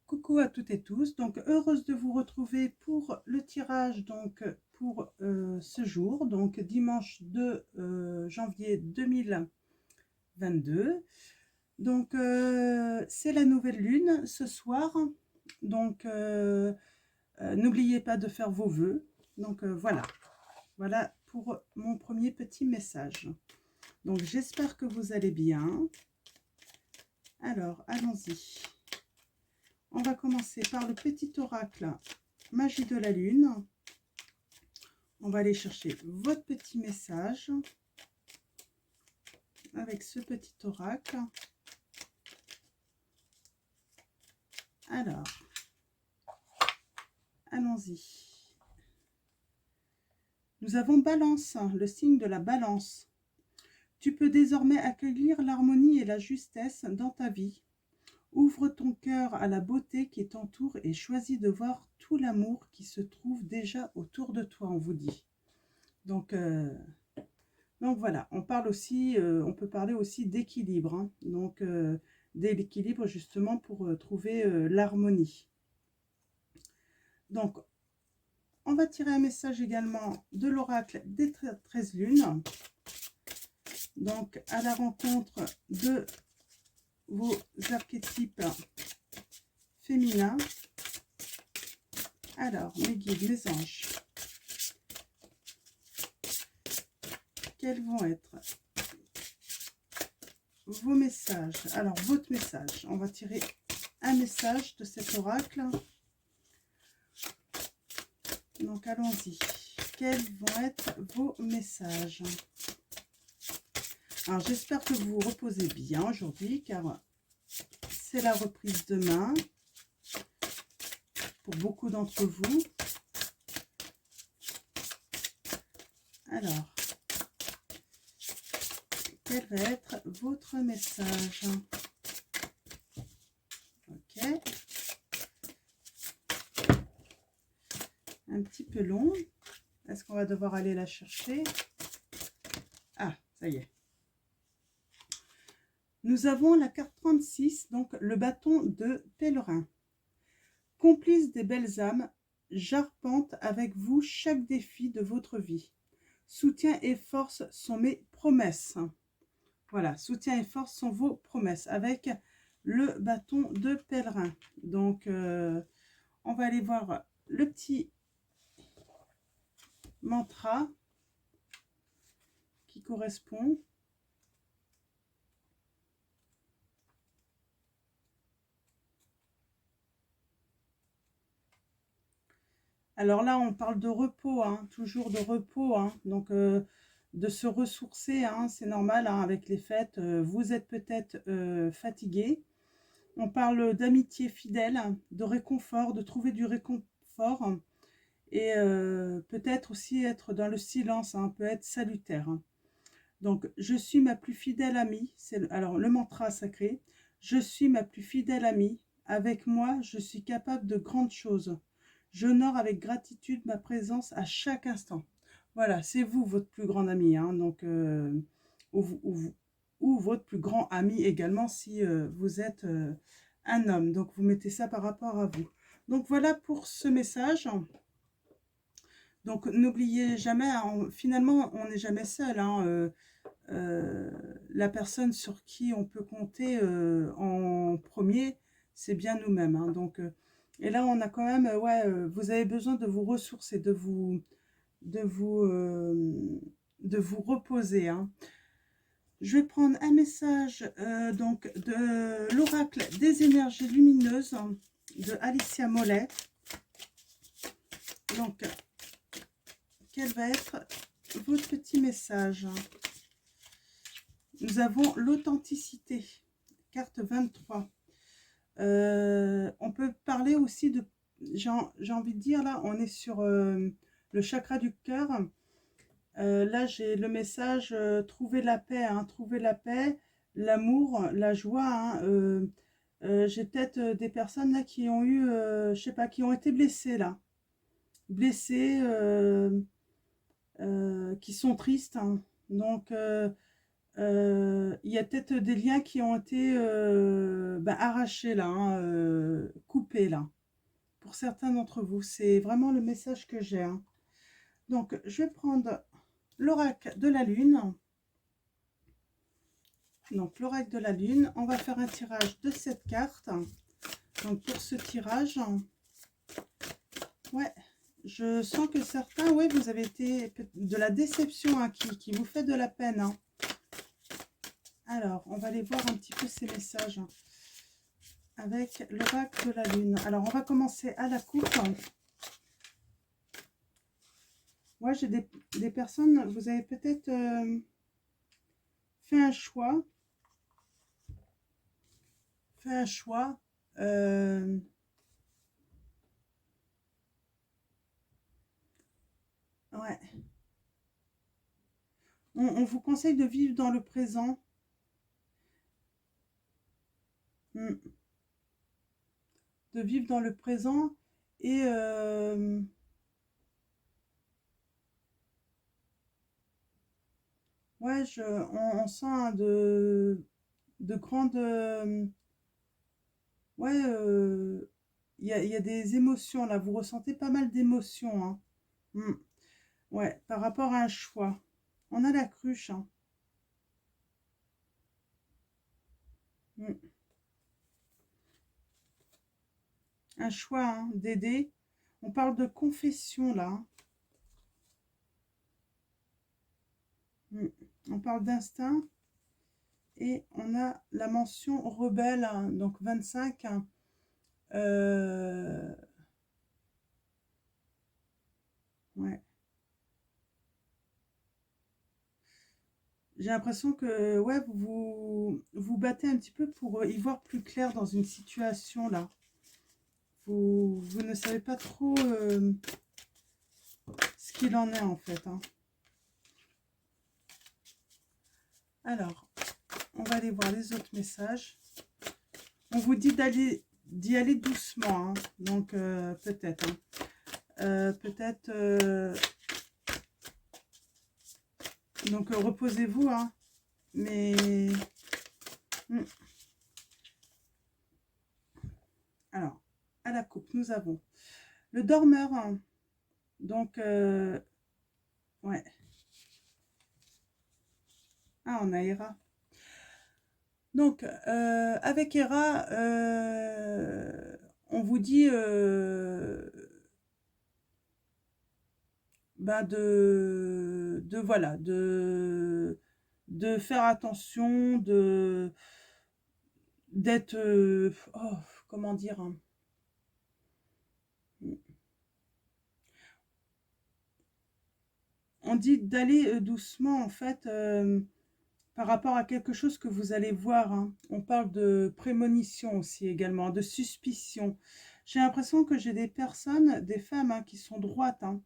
Coucou à toutes et tous, donc heureuse de vous retrouver pour le tirage donc pour ce jour, donc dimanche 2 janvier 2022. Donc c'est la nouvelle lune ce soir, donc n'oubliez pas de faire vos vœux. Donc voilà pour mon premier petit message. Donc j'espère que vous allez bien. Alors allons-y. On va commencer par le petit oracle Magie de la Lune. On va aller chercher votre petit message avec ce petit oracle. Alors, allons-y. Nous avons Balance, le signe de la Balance. Tu peux désormais accueillir l'harmonie et la justesse dans ta vie. Ouvre ton cœur à la beauté qui t'entoure et choisis de voir tout l'amour qui se trouve déjà autour de toi, on vous dit. Donc voilà, on parle aussi, on peut parler aussi d'équilibre, hein. Donc d'équilibre justement pour trouver l'harmonie. Donc on va tirer un message également de l'oracle des 13 lunes. Donc à la rencontre de vos archétypes féminins. Alors, mes guides, mes anges, quels vont être vos messages? Alors, votre message, on va tirer un message de cet oracle. Donc, allons-y. Quels vont être vos messages? Alors, j'espère que vous vous reposez bien aujourd'hui, car c'est la reprise demain pour beaucoup d'entre vous. Alors, quel va être votre message? Ok. Un petit peu long. Est-ce qu'on va devoir aller la chercher? Ah, ça y est. Nous avons la carte 36, donc le bâton de pèlerin. Complice des belles âmes, j'arpente avec vous chaque défi de votre vie. Soutien et force sont mes promesses. Voilà, soutien et force sont vos promesses avec le bâton de pèlerin. Donc, on va aller voir le petit mantra qui correspond. Alors là, on parle de repos, hein, toujours de repos, hein, donc de se ressourcer, hein, c'est normal, hein, avec les fêtes, vous êtes peut-être fatigué. On parle d'amitié fidèle, de réconfort, de trouver du réconfort, et peut-être aussi être dans le silence, hein, peut être salutaire, hein. Donc, je suis ma plus fidèle amie, alors le mantra sacré, je suis ma plus fidèle amie, avec moi, je suis capable de grandes choses. J'honore avec gratitude ma présence à chaque instant. Voilà, c'est vous, votre plus grand ami, hein, donc, ou votre plus grand ami également si vous êtes un homme. Donc, vous mettez ça par rapport à vous. Donc, voilà pour ce message. Donc, n'oubliez jamais, hein, finalement, on n'est jamais seul, hein, la personne sur qui on peut compter en premier, c'est bien nous-mêmes, hein. Donc, et là, on a quand même, ouais, vous avez besoin de vous ressourcer, de vous, de vous reposer, hein. Je vais prendre un message donc de l'oracle des énergies lumineuses de Alicia Mollet. Donc, quel va être votre petit message? Nous avons l'authenticité, carte 23. On peut parler aussi de, j'ai envie de dire, là, on est sur le chakra du cœur. Là, j'ai le message trouver la paix, hein, trouver la paix, l'amour, la joie, hein. J'ai peut-être des personnes là qui ont eu, je sais pas, qui ont été blessées là, blessées, qui sont tristes, hein. Donc, Il y a peut-être des liens qui ont été arrachés là, hein, coupés là. Pour certains d'entre vous, c'est vraiment le message que j'ai, hein. Donc, je vais prendre l'oracle de la Lune. Donc, l'oracle de la Lune, on va faire un tirage de 7 cartes. Donc, pour ce tirage, ouais, je sens que certains, ouais, vous avez été de la déception, hein, qui vous fait de la peine, hein. Alors, on va aller voir un petit peu ces messages, hein, avec l'oracle de la Lune. Alors, on va commencer à la coupe. Ouais, j'ai des personnes, vous avez peut-être fait un choix. Euh, ouais. On vous conseille de vivre dans le présent. Hmm. De vivre dans le présent et ouais, on sent, hein, de grandes ouais, il y a des émotions là, vous ressentez pas mal d'émotions, hein. Hmm. Ouais, par rapport à un choix. On a la cruche, hein. Hmm. Un choix, hein, d'aider. On parle de confession là, hein. Hmm. On parle d'instinct et on a la mention rebelle, hein, donc 25, hein. Ouais. J'ai l'impression que ouais, vous battez un petit peu pour y voir plus clair dans une situation là. Vous ne savez pas trop ce qu'il en est en fait, hein. Alors, on va aller voir les autres messages. On vous dit d'y aller doucement, hein. Donc peut-être, hein. Peut-être donc reposez-vous, hein. Mais hmm. Alors, à la coupe, nous avons le dormeur, hein. Donc ouais. Ah, on a Hera. Donc, avec Hera, on vous dit voilà, de faire attention, d'être, oh, comment dire, hein. On dit d'aller doucement en fait, par rapport à quelque chose que vous allez voir, hein. On parle de prémonition aussi également, de suspicion. J'ai l'impression que j'ai des personnes, des femmes, hein, qui sont droites, hein.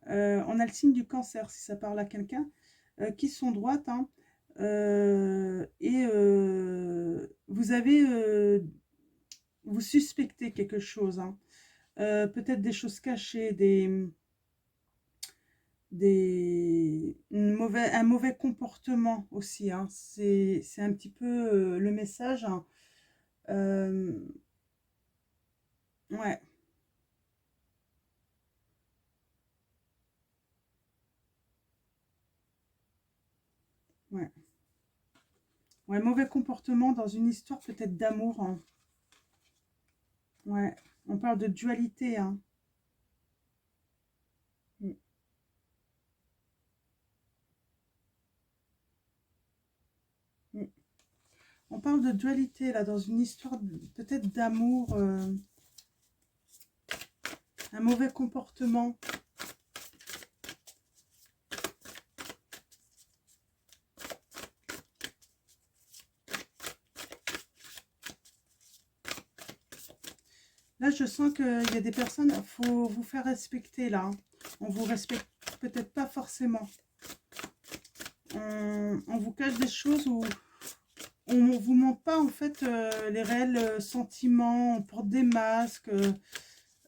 On a le signe du cancer, si ça parle à quelqu'un, qui sont droites, hein. Et vous avez, vous suspectez quelque chose, hein. Peut-être des choses cachées, un mauvais comportement aussi, hein. C'est un petit peu le message, hein. Euh, ouais, ouais. Ouais, mauvais comportement dans une histoire peut-être d'amour, hein. Ouais, on parle de dualité, hein. Mm, mm. On parle de dualité là, dans une histoire peut-être d'amour, un mauvais comportement. Là, je sens qu'il y a des personnes, il faut vous faire respecter là, hein. On vous respecte peut-être pas forcément. On vous cache des choses où on ne vous montre pas en fait les réels sentiments, on porte des masques,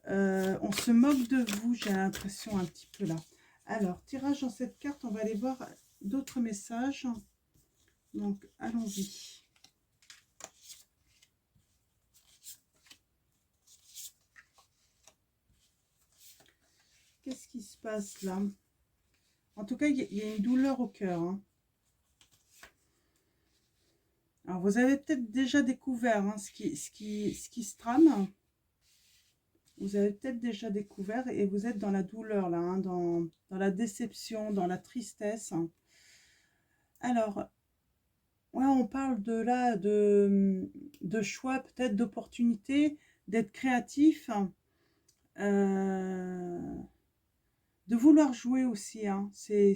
on se moque de vous, j'ai l'impression un petit peu là. Alors, tirage dans cette carte, on va aller voir d'autres messages. Donc, allons-y. Qu'est-ce qui se passe là? En tout cas, il y a une douleur au cœur. Hein. Alors, vous avez peut-être déjà découvert hein, ce qui se trame. Vous avez peut-être déjà découvert et vous êtes dans la douleur là, hein, dans la déception, dans la tristesse. Alors, ouais, on parle de là, de choix, peut-être d'opportunités, d'être créatif, de vouloir jouer aussi. Hein. C'est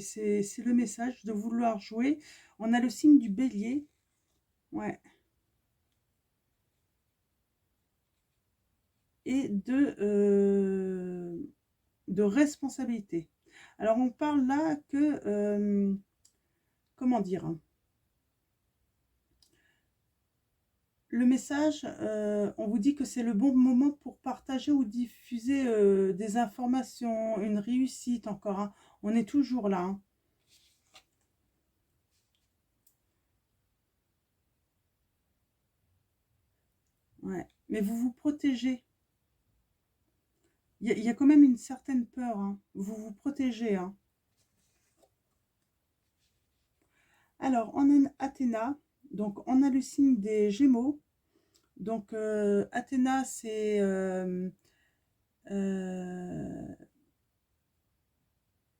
le message de vouloir jouer. On a le signe du bélier. Ouais. Et de responsabilité. Alors, on parle là que, comment dire, hein, le message, on vous dit que c'est le bon moment pour partager ou diffuser des informations, une réussite encore. Hein. On est toujours là. Hein. Ouais. Mais vous vous protégez. Il y a quand même une certaine peur. Hein. Vous vous protégez. Hein. Alors, on a Athéna. Donc, on a le signe des Gémeaux. Donc, Athéna, euh,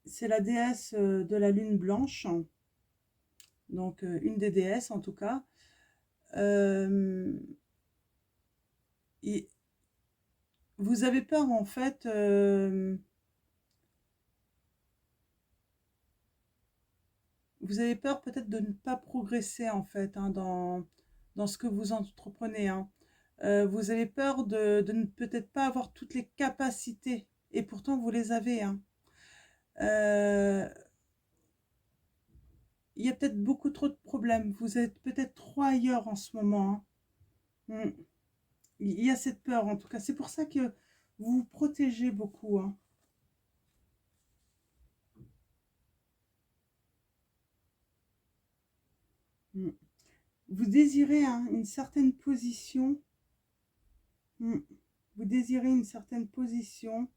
c'est la déesse de la lune blanche. Donc, une des déesses en tout cas. Euh, et vous avez peur en fait, vous avez peur peut-être de ne pas progresser en fait hein, dans ce que vous entreprenez. Hein. Vous avez peur de ne peut-être pas avoir toutes les capacités et pourtant vous les avez. Hein. Euh, il y a peut-être beaucoup trop de problèmes. Vous êtes peut-être trop ailleurs en ce moment. Hein. Il y a cette peur en tout cas. C'est pour ça que vous vous protégez beaucoup. Hein. Mm. Vous désirez hein, une certaine position. Mm. Vous désirez une certaine position.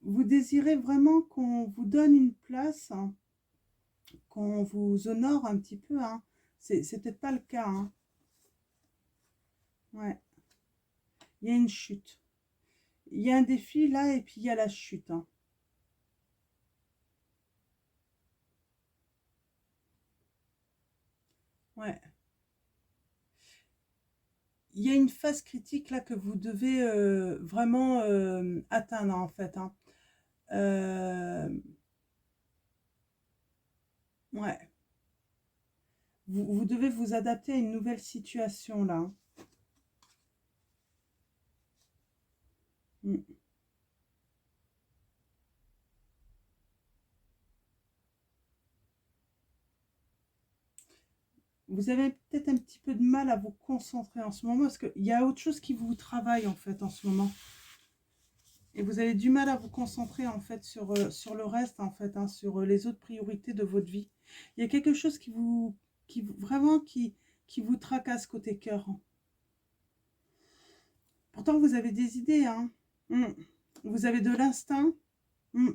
Vous désirez vraiment qu'on vous donne une place, hein, qu'on vous honore un petit peu. Hein. C'est peut-être pas le cas. Hein. Ouais. Il y a une chute. Il y a un défi là et puis il y a la chute. Hein. Ouais. Il y a une phase critique là que vous devez vraiment atteindre en fait. Hein. Euh, ouais. Vous devez vous adapter à une nouvelle situation là. Hein. Mm. Vous avez peut-être un petit peu de mal à vous concentrer en ce moment parce qu'il y a autre chose qui vous travaille en fait en ce moment. Et vous avez du mal à vous concentrer en fait sur le reste en fait, hein, sur les autres priorités de votre vie. Il y a quelque chose vraiment qui vous tracasse côté cœur. Hein. Pourtant vous avez des idées, hein. Mm. Vous avez de l'instinct. Mm.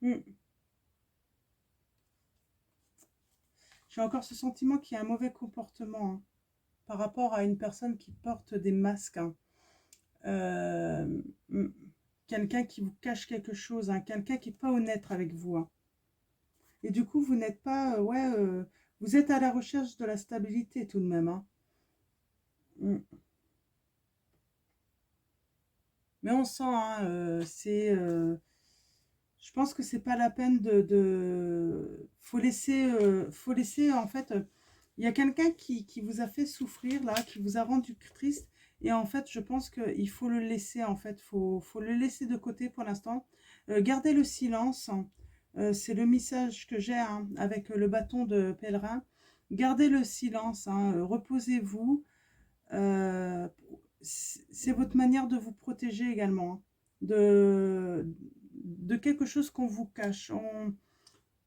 Mm. J'ai encore ce sentiment qu'il y a un mauvais comportement hein, par rapport à une personne qui porte des masques. Hein. Euh, mm, quelqu'un qui vous cache quelque chose, hein, quelqu'un qui n'est pas honnête avec vous. Hein. Et du coup, vous n'êtes pas, vous êtes à la recherche de la stabilité tout de même. Hein. Mm. Mais on sent, hein, je pense que c'est pas la peine faut laisser en fait, il y a quelqu'un qui vous a fait souffrir là, qui vous a rendu triste. Et en fait, je pense qu'il faut le laisser, en fait, faut le laisser de côté pour l'instant. Gardez le silence, hein. C'est le message que j'ai hein, avec le bâton de pèlerin. Gardez le silence, hein, reposez-vous. C'est votre manière de vous protéger également, hein, de quelque chose qu'on vous cache.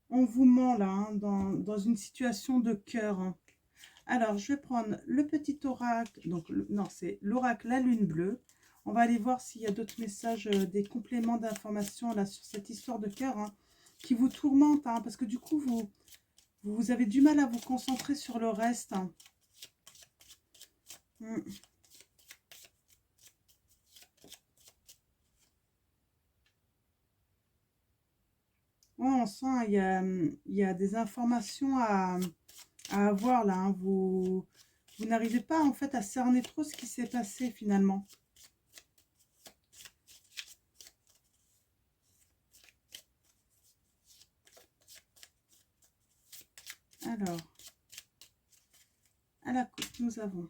On vous ment là, hein, dans une situation de cœur, hein. Alors, je vais prendre le petit oracle. Donc, non, c'est l'oracle La Lune Bleue. On va aller voir s'il y a d'autres messages, des compléments d'informations là sur cette histoire de cœur, hein, qui vous tourmente, hein, parce que du coup, vous avez du mal à vous concentrer sur le reste, hein. Ouais, on sent, hein, il y a des informations à avoir là, hein. Vous n'arrivez pas en fait à cerner trop ce qui s'est passé finalement. Alors, à la coupe, nous avons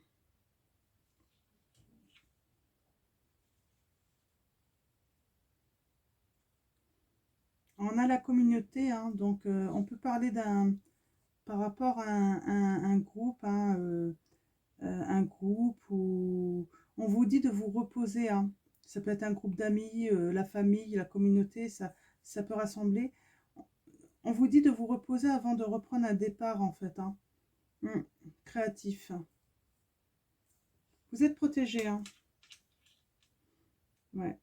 on a la communauté, hein, donc on peut parler par rapport à un groupe, hein, un groupe où on vous dit de vous reposer, hein. Ça peut être un groupe d'amis, la famille, la communauté, ça peut rassembler. On vous dit de vous reposer avant de reprendre un départ en fait, hein. Créatif. Vous êtes protégé, hein. Ouais.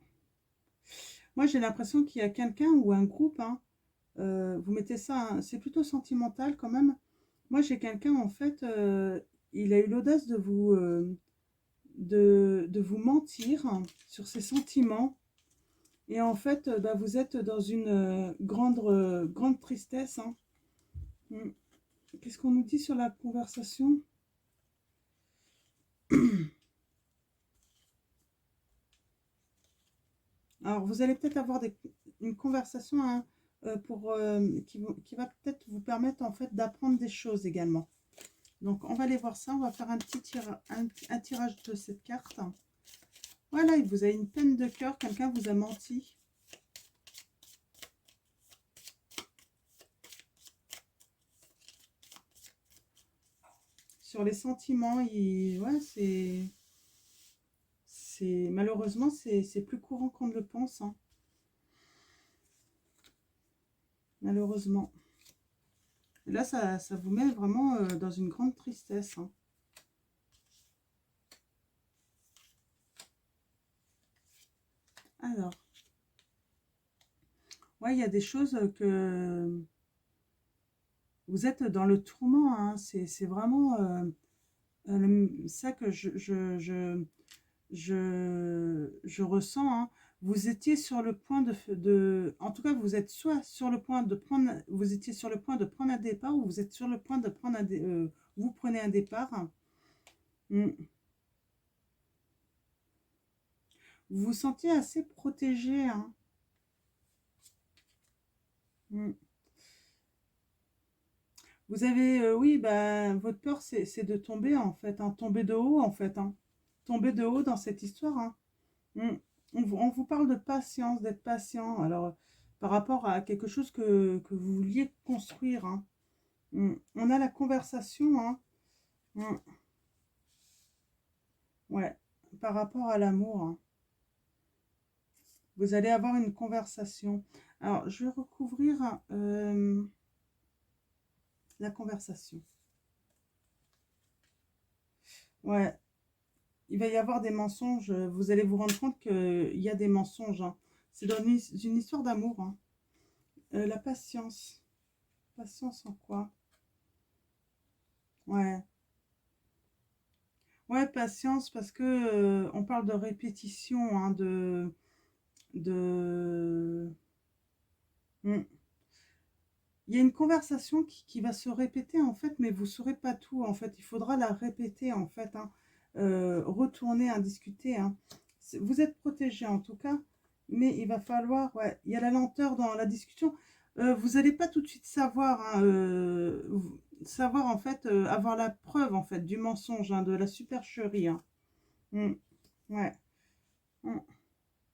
Moi j'ai l'impression qu'il y a quelqu'un ou un groupe, hein, vous mettez ça, hein, c'est plutôt sentimental quand même. Moi j'ai quelqu'un en fait, il a eu l'audace de vous mentir sur ses sentiments. Et en fait, bah, vous êtes dans une grande tristesse, hein. Mm. Qu'est-ce qu'on nous dit sur la conversation? Alors, vous allez peut-être avoir une conversation, hein, qui va peut-être vous permettre en fait d'apprendre des choses également. Donc, on va aller voir ça. On va faire un petit un tirage de cette carte. Voilà, il vous a une peine de cœur. Quelqu'un vous a menti. Sur les sentiments, ouais, malheureusement, c'est plus courant qu'on ne le pense, hein. Malheureusement. Et là, ça vous met vraiment dans une grande tristesse, hein. Alors, ouais, il y a des choses que vous êtes dans le tourment, hein. C'est vraiment ça que je ressens, hein. Vous étiez sur le point en tout cas, vous êtes soit sur le point de prendre, vous étiez sur le point de prendre un départ, ou vous êtes sur le point de prendre vous prenez un départ. Mm. Vous vous sentiez assez protégé, hein. Mm. Vous avez, oui, bah, votre peur, c'est de tomber, en fait, hein, tomber de haut, en fait, hein. Tomber de haut dans cette histoire, hein. Mm. On vous parle de patience, d'être patient. Alors, par rapport à quelque chose que vous vouliez construire, hein. On a la conversation, hein. Mm. Ouais, par rapport à l'amour, hein. Vous allez avoir une conversation. Alors, je vais recouvrir la conversation. Ouais, il va y avoir des mensonges. Vous allez vous rendre compte qu'il y a des mensonges, hein. C'est dans une histoire d'amour, hein. La patience. Patience en quoi? Ouais. Ouais, patience parce que on parle de répétition, hein, de... Hmm. Il y a une conversation qui va se répéter en fait, mais vous ne saurez pas tout en fait. Il faudra la répéter en fait, hein. Retourner à discuter, hein. Vous êtes protégé en tout cas, mais il va falloir, ouais, il y a la lenteur dans la discussion. Vous n'allez pas tout de suite savoir, hein, savoir en fait, avoir la preuve en fait du mensonge, hein, de la supercherie, hein. Mm, ouais. Mm.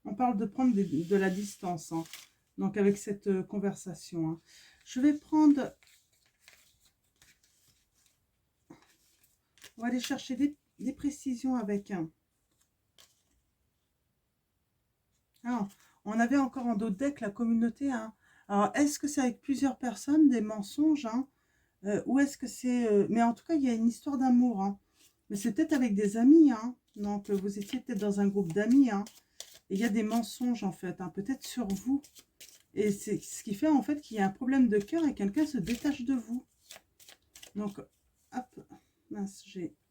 On parle de prendre de la distance, hein, donc avec cette conversation, hein. Je vais prendre... On va aller chercher des précisions avec un... Alors, On avait encore en d'autres decks la communauté. Hein. Alors, est-ce que c'est avec plusieurs personnes, des mensonges hein, ou est-ce que c'est... mais en tout cas, il y a une histoire d'amour. Hein. Mais c'est peut-être avec des amis. Hein. Donc, vous étiez peut-être dans un groupe d'amis. Hein. Et il y a des mensonges, en fait. Hein, peut-être sur vous. Et c'est ce qui fait, en fait, qu'il y a un problème de cœur et quelqu'un se détache de vous. Donc, hop, mince,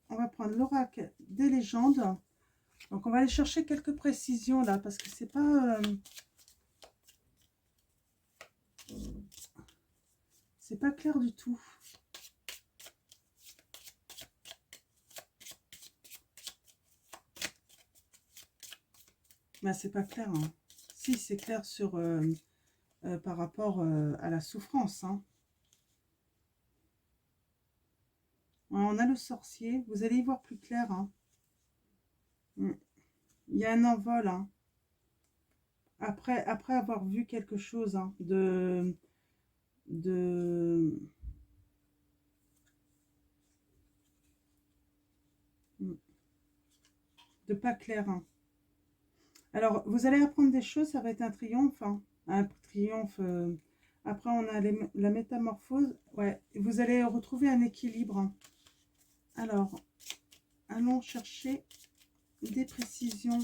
on va prendre l'oracle des légendes. Donc, on va aller chercher quelques précisions, là, parce que c'est pas clair du tout. Ben, c'est pas clair. Hein. Si, c'est clair sur, par rapport à la souffrance. Hein. On a le sorcier. Vous allez y voir plus clair. Hein. Il y a un envol. Hein. Après avoir vu quelque chose hein, de pas clair. Hein. Alors, vous allez apprendre des choses, ça va être un triomphe. Hein. Un triomphe. Après, on a la métamorphose. Ouais, vous allez retrouver un équilibre. Hein. Alors, allons chercher des précisions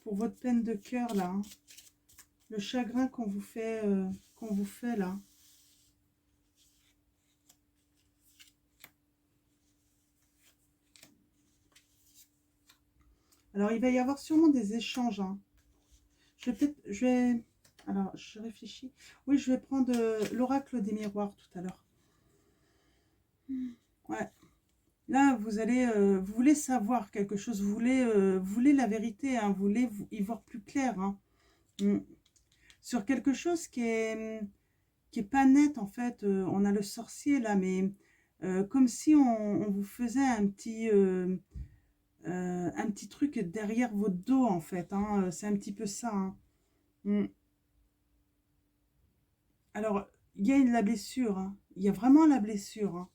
pour votre peine de cœur, là. Hein. Le chagrin qu'on vous fait là. Alors, il va y avoir sûrement des échanges. Hein. Alors, je réfléchis. Oui, je vais prendre l'oracle des miroirs tout à l'heure. Ouais. Là, vous voulez savoir quelque chose. Vous voulez la vérité. Hein, vous voulez y voir plus clair. Hein. Sur quelque chose qui est pas net, en fait. On a le sorcier, là, mais comme si on vous faisait un petit truc derrière votre dos, en fait. Hein, c'est un petit peu ça. Hein. Alors, il y a la blessure. Hein. Il y a vraiment la blessure.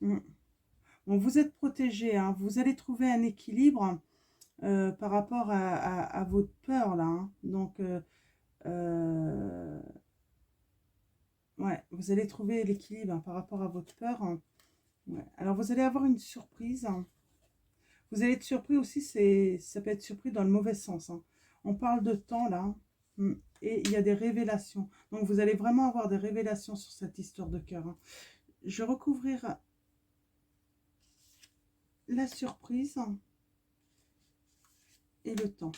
Hein. Bon, vous êtes protégé. Hein. Vous allez trouver un équilibre par rapport à votre peur, là. Hein. Donc, ouais, vous allez trouver l'équilibre hein, par rapport à votre peur. Hein. Ouais. Alors, vous allez avoir une surprise. Hein. Vous allez être surpris aussi, ça peut être surpris dans le mauvais sens. Hein. On parle de temps là, et il y a des révélations. Donc vous allez vraiment avoir des révélations sur cette histoire de cœur. Hein. Je vais recouvrir la surprise et le temps.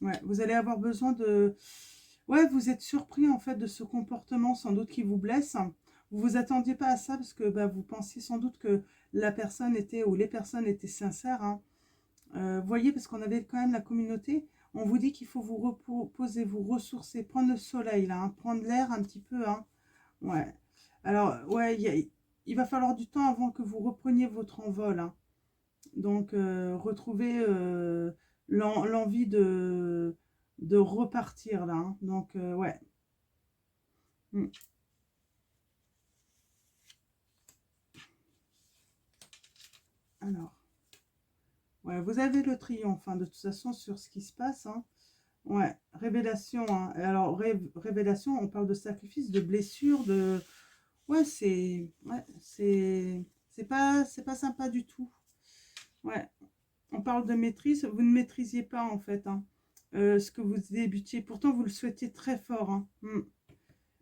Ouais, vous allez avoir besoin de... Ouais, vous êtes surpris en fait de ce comportement sans doute qui vous blesse. Vous vous attendiez pas à ça parce que vous pensiez sans doute que la personne était ou les personnes étaient sincères. Hein. Vous voyez, parce qu'on avait quand même la communauté, on vous dit qu'il faut vous reposer, vous ressourcer, prendre le soleil, là, hein, prendre l'air un petit peu. Hein. Ouais. Alors, ouais, il va falloir du temps avant que vous repreniez votre envol. Hein. Donc, retrouver l'envie de repartir, là. Hein. Donc, ouais. Alors. Ouais, vous avez le triomphe, hein, de toute façon, sur ce qui se passe. Hein. Ouais, révélation. Hein. Alors, révélation, on parle de sacrifice, de blessure, de... Ouais, c'est pas sympa du tout. Ouais, on parle de maîtrise. Vous ne maîtrisiez pas, en fait, hein, ce que vous débutiez. Pourtant, vous le souhaitiez très fort. Hein.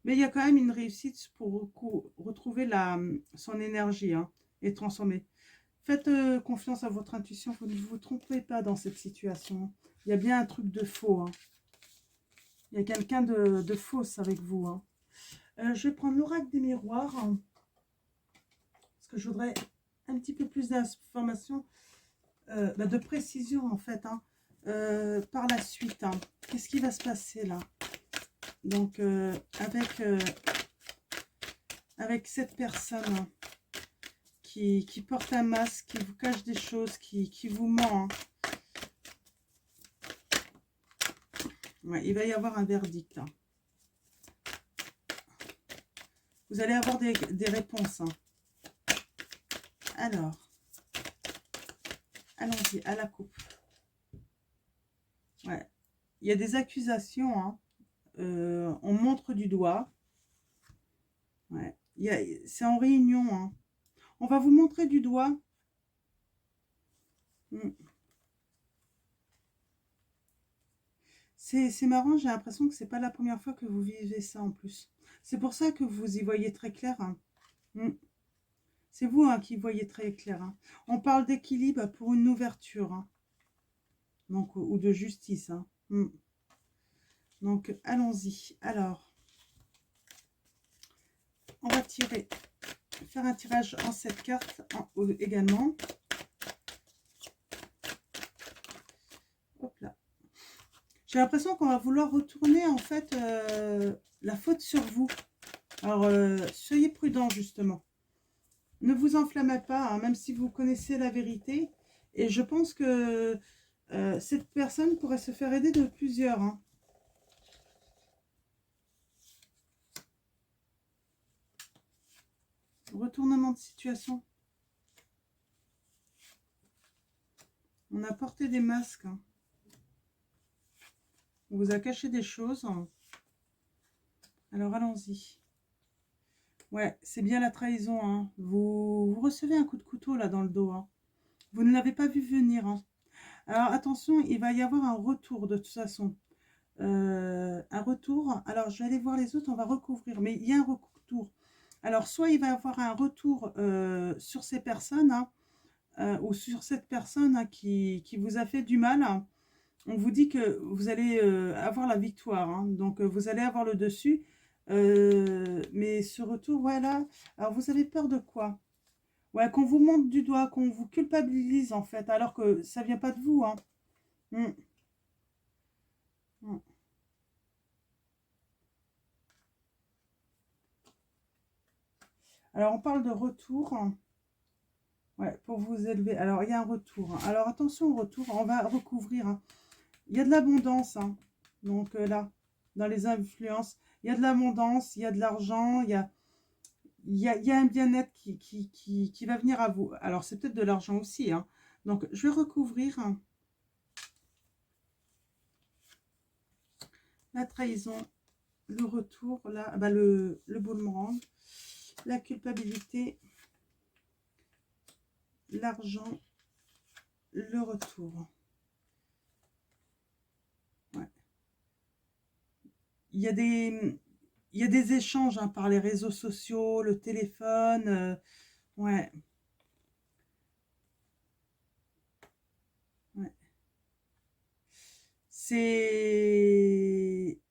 Mais il y a quand même une réussite pour retrouver son énergie hein, et transformer. Faites confiance à votre intuition, vous ne vous trompez pas dans cette situation. Il y a bien un truc de faux. Hein. Il y a quelqu'un de fausse avec vous. Hein. Je vais prendre l'oracle des miroirs. Hein, parce que je voudrais un petit peu plus d'informations, de précision en fait. Hein, par la suite. Hein. Qu'est-ce qui va se passer là? Donc, avec cette personne... Hein, qui porte un masque, qui vous cache des choses, qui vous ment. Hein. Ouais, il va y avoir un verdict. Hein. Vous allez avoir des réponses. Hein. Alors, allons-y, à la coupe. Ouais. Il y a des accusations, hein. On montre du doigt. Ouais. C'est en réunion, hein. On va vous montrer du doigt. Mm. C'est marrant, j'ai l'impression que c'est pas la première fois que vous vivez ça en plus. C'est pour ça que vous y voyez très clair, hein. Mm. C'est vous, hein, qui voyez très clair, hein. On parle d'équilibre pour une ouverture, hein. Donc, ou de justice, hein. Mm. Donc, allons-y. Alors, on va faire un tirage en 7 cartes également. Hop là. J'ai l'impression qu'on va vouloir retourner, en fait, la faute sur vous. Alors, soyez prudents, justement. Ne vous enflammez pas, hein, même si vous connaissez la vérité. Et je pense que cette personne pourrait se faire aider de plusieurs, hein. Retournement de situation. On a porté des masques, hein. On vous a caché des choses. Alors, allons-y. Ouais, c'est bien la trahison, hein. Vous recevez un coup de couteau, là, dans le dos, hein. Vous ne l'avez pas vu venir, hein. Alors, attention, il va y avoir un retour, de toute façon. Un retour. Alors, je vais aller voir les autres, on va recouvrir. Mais il y a un retour. Alors, soit il va y avoir un retour sur ces personnes, hein, ou sur cette personne, hein, qui vous a fait du mal, hein. On vous dit que vous allez avoir la victoire, hein. Donc vous allez avoir le dessus. Mais ce retour, voilà. Alors vous avez peur de quoi? Ouais, qu'on vous monte du doigt, qu'on vous culpabilise en fait, alors que ça vient pas de vous, hein. Mm, mm. Alors on parle de retour, hein. Ouais, pour vous élever. Alors il y a un retour, hein. Alors attention au retour, on va recouvrir, hein. Il y a de l'abondance, hein. Donc là, dans les influences, il y a de l'abondance, il y a de l'argent, il y a un bien-être qui va venir à vous. Alors, c'est peut-être de l'argent aussi, hein. Donc, je vais recouvrir, hein, la trahison, le retour, là, bah, le boomerang, la culpabilité, l'argent, le retour. Ouais. Il y a des échanges, hein, par les réseaux sociaux, le téléphone. Ouais, ouais.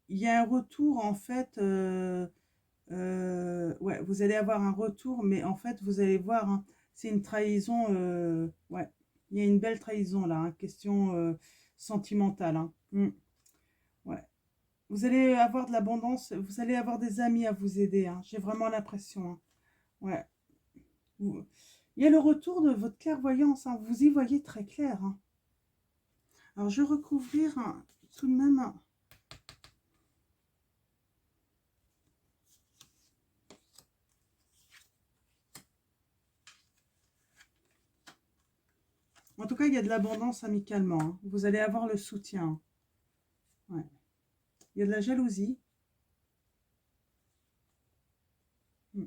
Il y a un retour, en fait. Ouais, vous allez avoir un retour, mais en fait, vous allez voir, hein, c'est une trahison. Ouais, il y a une belle trahison là, hein, question sentimentale, hein. Ouais. Vous allez avoir de l'abondance, vous allez avoir des amis à vous aider, hein. J'ai vraiment l'impression, hein. Ouais. Il y a le retour de votre clairvoyance, hein. Vous y voyez très clair, hein. Alors, je vais recouvrir, hein, tout de même, hein. En tout cas, il y a de l'abondance amicalement, hein. Vous allez avoir le soutien. Ouais. Il y a de la jalousie. Mm.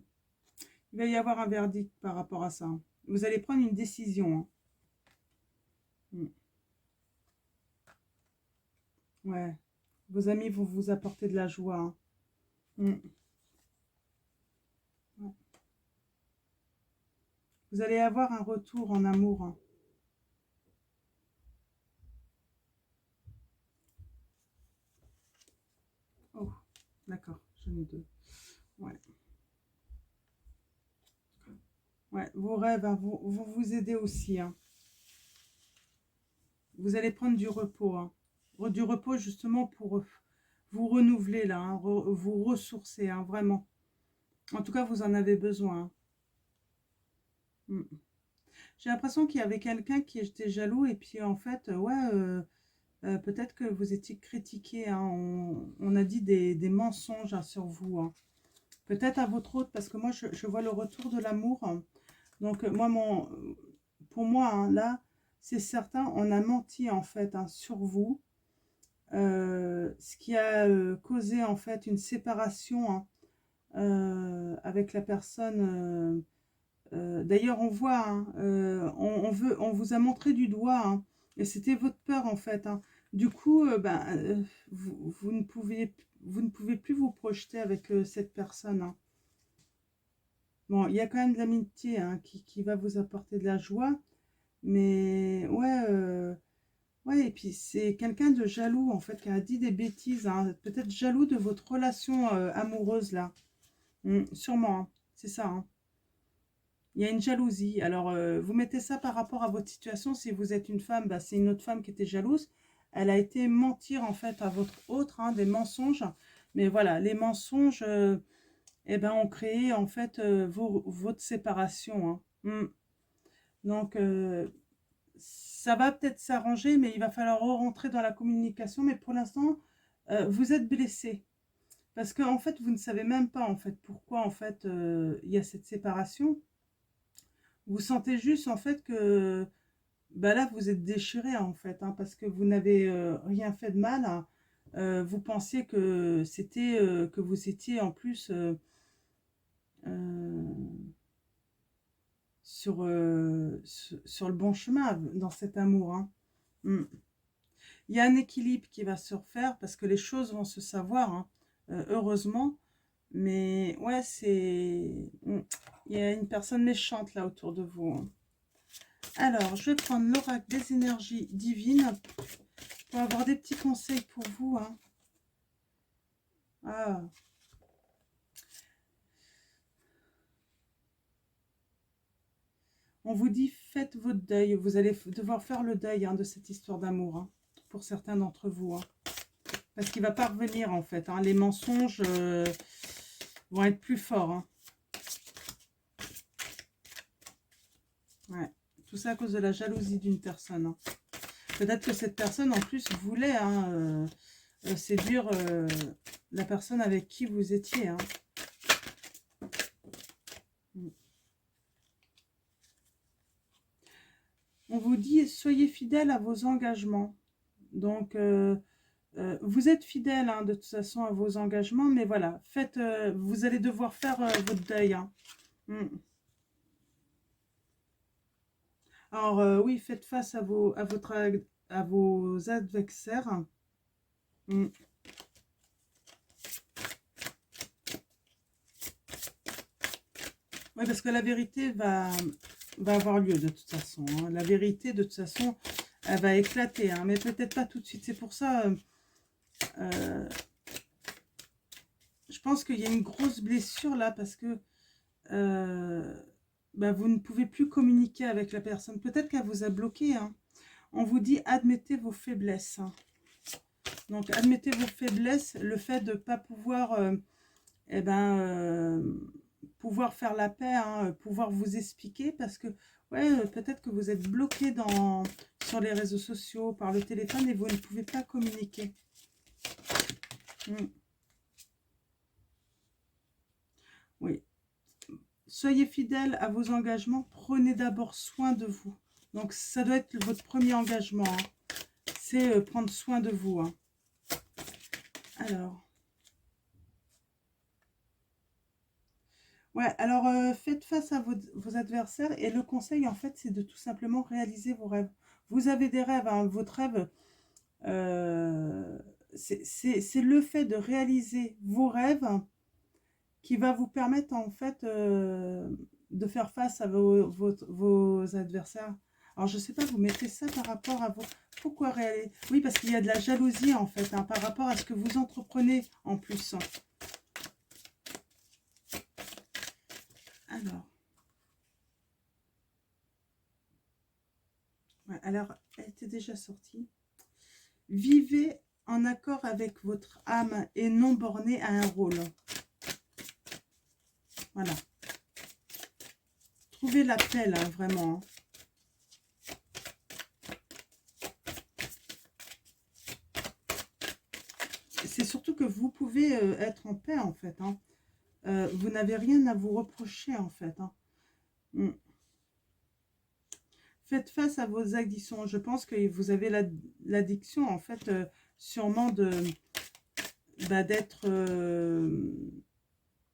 Il va y avoir un verdict par rapport à ça. Vous allez prendre une décision, hein. Mm. Ouais. Vos amis vont vous apporter de la joie, hein. Mm. Ouais. Vous allez avoir un retour en amour, hein. Oh, d'accord, j'en ai deux. Ouais. Ouais, vos rêves, hein, vont vous aider aussi, hein. Vous allez prendre du repos, hein. Du repos justement pour vous renouveler là, hein, vous ressourcer, hein, vraiment. En tout cas, vous en avez besoin, hein. Mm. J'ai l'impression qu'il y avait quelqu'un qui était jaloux et puis en fait, ouais, peut-être que vous étiez critiqué, hein. On a dit des mensonges, hein, sur vous, hein. Peut-être à votre autre, parce que moi, je vois le retour de l'amour, hein. Donc, moi, pour moi, hein, là, c'est certain, on a menti, en fait, hein, sur vous. ce qui a causé en fait une séparation, hein, avec la personne. D'ailleurs, on voit, hein, on vous a montré du doigt, hein, et c'était votre peur en fait, hein. Du coup, vous ne pouvez plus vous projeter avec cette personne, hein. Bon, il y a quand même de l'amitié, hein, qui va vous apporter de la joie, mais ouais, ouais, et puis c'est quelqu'un de jaloux en fait qui a dit des bêtises, hein, peut-être jaloux de votre relation amoureuse là. Sûrement, hein, c'est ça, hein. Il y a une jalousie. Alors, vous mettez ça par rapport à votre situation. Si vous êtes une femme, bah, c'est une autre femme qui était jalouse. Elle a été mentir en fait à votre autre, hein, des mensonges. Mais voilà, les mensonges, eh ben, ont créé en fait votre séparation, hein. Donc, ça va peut-être s'arranger, mais il va falloir rentrer dans la communication. Mais pour l'instant, vous êtes blessé. Parce que en fait, vous ne savez même pas en fait pourquoi en fait il y a cette séparation. Vous sentez juste en fait que bah là vous êtes déchiré en fait, hein, parce que vous n'avez rien fait de mal, hein. Vous pensiez que c'était que vous étiez en plus euh, sur le bon chemin dans cet amour, hein. Mm. Il y a un équilibre qui va se refaire parce que les choses vont se savoir, hein, heureusement. Mais ouais, il y a une personne méchante là autour de vous, hein. Alors, je vais prendre l'oracle des énergies divines pour avoir des petits conseils pour vous, hein. Ah. On vous dit, faites votre deuil. Vous allez devoir faire le deuil, hein, de cette histoire d'amour, hein, pour certains d'entre vous, hein. Parce qu'il ne va pas revenir, en fait, hein. Les mensonges vont être plus forts, hein. Ouais. Tout ça à cause de la jalousie d'une personne, hein. Peut-être que cette personne, en plus, voulait, hein, séduire la personne avec qui vous étiez, hein. On vous dit, soyez fidèle à vos engagements. Donc, vous êtes fidèle, hein, de toute façon à vos engagements, mais voilà, faites, vous allez devoir faire votre deuil, hein. Mm. Alors, oui, faites face à vos adversaires. Mm. Oui, parce que la vérité va avoir lieu de toute façon, hein. La vérité, de toute façon, elle va éclater, hein, mais peut-être pas tout de suite. C'est pour ça, euh, je pense qu'il y a une grosse blessure là, parce que bah, vous ne pouvez plus communiquer avec la personne. Peut-être qu'elle vous a bloqué, hein. On vous dit, admettez vos faiblesses, hein. Donc, admettez vos faiblesses, le fait de ne pas pouvoir, eh ben, pouvoir faire la paix, hein, pouvoir vous expliquer, parce que, ouais, peut-être que vous êtes bloqué sur les réseaux sociaux, par le téléphone, et vous ne pouvez pas communiquer. Mm. Oui. Soyez fidèle à vos engagements, prenez d'abord soin de vous. Donc, ça doit être votre premier engagement, hein. C'est prendre soin de vous, hein. Alors, ouais, alors faites face à vos adversaires, et le conseil, en fait, c'est de tout simplement réaliser vos rêves. Vous avez des rêves, hein, votre rêve, euh, c'est le fait de réaliser vos rêves qui va vous permettre, en fait, de faire face à vos adversaires. Alors, je ne sais pas, vous mettez ça par rapport à vos... Pourquoi réaliser? Oui, parce qu'il y a de la jalousie, en fait, hein, par rapport à ce que vous entreprenez en plus. Alors, ouais, alors, elle était déjà sortie. Vivez en accord avec votre âme et non borné à un rôle. Voilà. Trouvez la paix, là, vraiment, hein. C'est surtout que vous pouvez être en paix, en fait, hein. Vous n'avez rien à vous reprocher, en fait, hein. Mm. Faites face à vos addictions. Je pense que vous avez l'addiction, en fait, sûrement d'être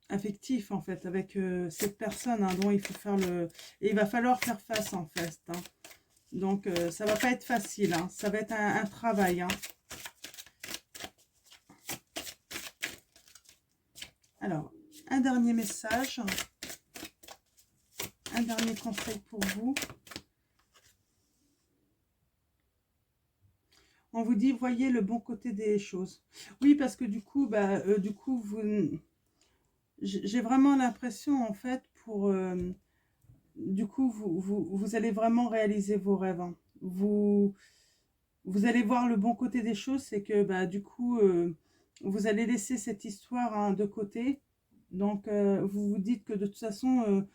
affectif en fait avec cette personne hein, dont il faut faire et il va falloir faire face en fait hein. Donc ça va pas être facile hein. Ça va être un travail hein. Alors un dernier message, un dernier conseil pour vous. On vous dit voyez le bon côté des choses. Oui, parce que du coup j'ai vraiment l'impression en fait du coup vous allez vraiment réaliser vos rêves hein. Vous allez voir le bon côté des choses, c'est que du coup vous allez laisser cette histoire hein, de côté. Donc vous vous dites que de toute façon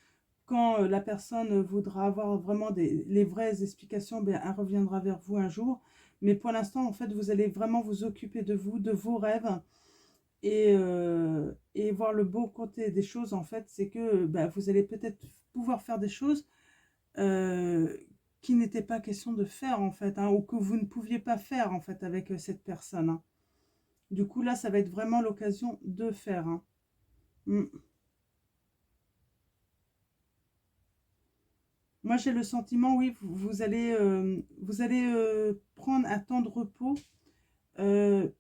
quand la personne voudra avoir vraiment les vraies explications, elle reviendra vers vous un jour. Mais pour l'instant, en fait, vous allez vraiment vous occuper de vous, de vos rêves. Et voir le beau côté des choses, en fait, c'est que vous allez peut-être pouvoir faire des choses euh, qui n'était pas question de faire, en fait, hein, ou que vous ne pouviez pas faire, en fait, avec cette personne. Hein. Du coup, là, ça va être vraiment l'occasion de faire. Hein. Mm. Moi, j'ai le sentiment, oui, vous allez prendre un temps de repos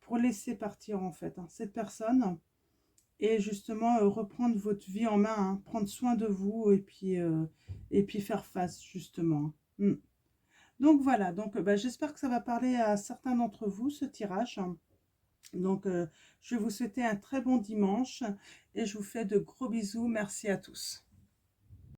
pour laisser partir, en fait, hein, cette personne et justement reprendre votre vie en main, hein, prendre soin de vous et puis faire face, justement. Mm. Donc, voilà. Donc, j'espère que ça va parler à certains d'entre vous, ce tirage. Donc, je vais vous souhaiter un très bon dimanche et je vous fais de gros bisous. Merci à tous.